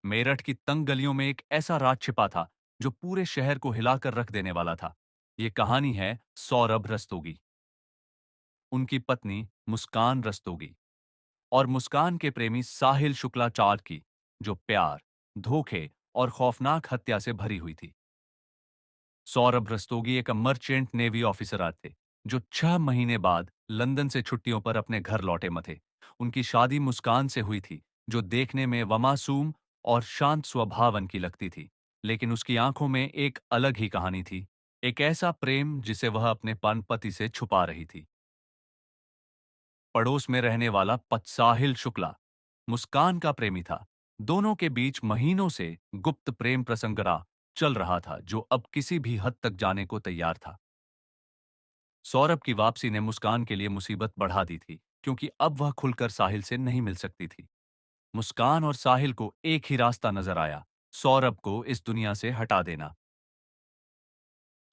मेरठ की तंग गलियों में एक ऐसा राज छिपा था जो पूरे शहर को हिलाकर रख देने वाला था। ये कहानी है सौरभ रस्तोगी, उनकी पत्नी मुस्कान रस्तोगी और मुस्कान के प्रेमी साहिल शुक्लाचार्य की, जो प्यार, धोखे और खौफनाक हत्या से भरी हुई थी। सौरभ रस्तोगी एक मर्चेंट नेवी ऑफिसर आज थे, जो 6 महीने बाद लंदन से छुट्टियों पर अपने घर लौटे थे। उनकी शादी मुस्कान से हुई थी, जो देखने में वमासूम और शांत स्वभावन की लगती थी, लेकिन उसकी आंखों में एक अलग ही कहानी थी। एक ऐसा प्रेम जिसे वह अपने पति से छुपा रही थी। पड़ोस में रहने वाला साहिल शुक्ला मुस्कान का प्रेमी था। दोनों के बीच महीनों से गुप्त प्रेम प्रसंग चल रहा था, जो अब किसी भी हद तक जाने को तैयार था। सौरभ की वापसी ने मुस्कान के लिए मुसीबत बढ़ा दी थी, क्योंकि अब वह खुलकर साहिल से नहीं मिल सकती थी। मुस्कान और साहिल को एक ही रास्ता नजर आया, सौरभ को इस दुनिया से हटा देना।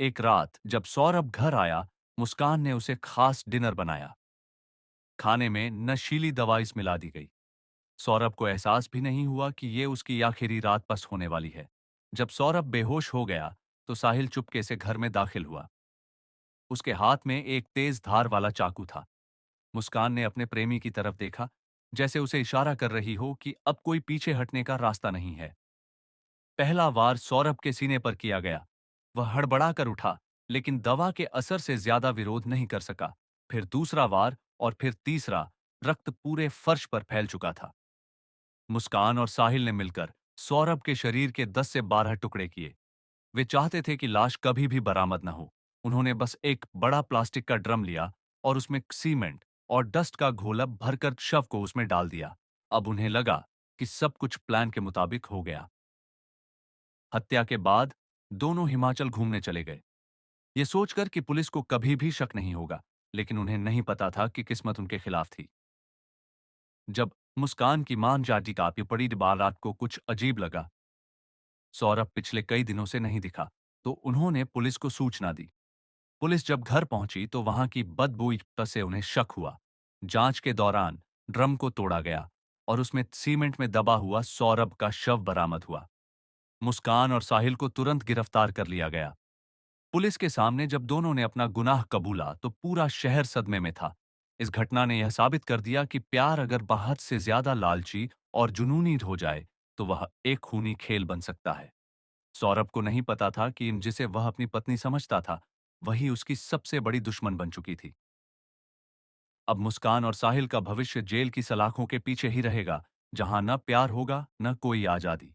एक रात जब सौरभ घर आया, मुस्कान ने उसे खास डिनर बनाया। खाने में नशीली दवाई मिला दी गई। सौरभ को एहसास भी नहीं हुआ कि ये उसकी आखिरी रात बस होने वाली है। जब सौरभ बेहोश हो गया, तो साहिल चुपके से घर में दाखिल हुआ। उसके हाथ में एक तेज धार वाला चाकू था। मुस्कान ने अपने प्रेमी की तरफ देखा, जैसे उसे इशारा कर रही हो कि अब कोई पीछे हटने का रास्ता नहीं है। पहला वार सौरभ के सीने पर किया गया। वह हड़बड़ाकर उठा, लेकिन दवा के असर से ज्यादा विरोध नहीं कर सका। फिर दूसरा वार और फिर तीसरा। रक्त पूरे फर्श पर फैल चुका था। मुस्कान और साहिल ने मिलकर सौरभ के शरीर के 10 से 12 टुकड़े किए। वे चाहते थे कि लाश कभी भी बरामद न हो। उन्होंने बस एक बड़ा प्लास्टिक का ड्रम लिया और उसमें सीमेंट और डस्ट का घोला भरकर शव को उसमें डाल दिया। अब उन्हें लगा कि सब कुछ प्लान के मुताबिक हो गया। हत्या के बाद दोनों हिमाचल घूमने चले गए, ये सोचकर कि पुलिस को कभी भी शक नहीं होगा, लेकिन उन्हें नहीं पता था कि किस्मत उनके खिलाफ थी। जब मुस्कान की मान जाति कांपी पड़ी बारात को कुछ अजीब लगा। सौरभ पिछले कई दिनों से नहीं दिखा, तो उन्होंने पुलिस को सूचना दी। पुलिस जब घर पहुंची तो वहां की बदबू से उन्हें शक हुआ। जांच के दौरान ड्रम को तोड़ा गया और उसमें सीमेंट में दबा हुआ सौरभ का शव बरामद हुआ। मुस्कान और साहिल को तुरंत गिरफ्तार कर लिया गया। पुलिस के सामने जब दोनों ने अपना गुनाह कबूला, तो पूरा शहर सदमे में था। इस घटना ने यह साबित कर दिया कि प्यार अगर बहुत से ज्यादा लालची और जुनूनी हो जाए, तो वह एक खूनी खेल बन सकता है। सौरभ को नहीं पता था कि जिसे वह अपनी पत्नी समझता था, वही उसकी सबसे बड़ी दुश्मन बन चुकी थी। अब मुस्कान और साहिल का भविष्य जेल की सलाखों के पीछे ही रहेगा, जहां न प्यार होगा, न कोई आजादी।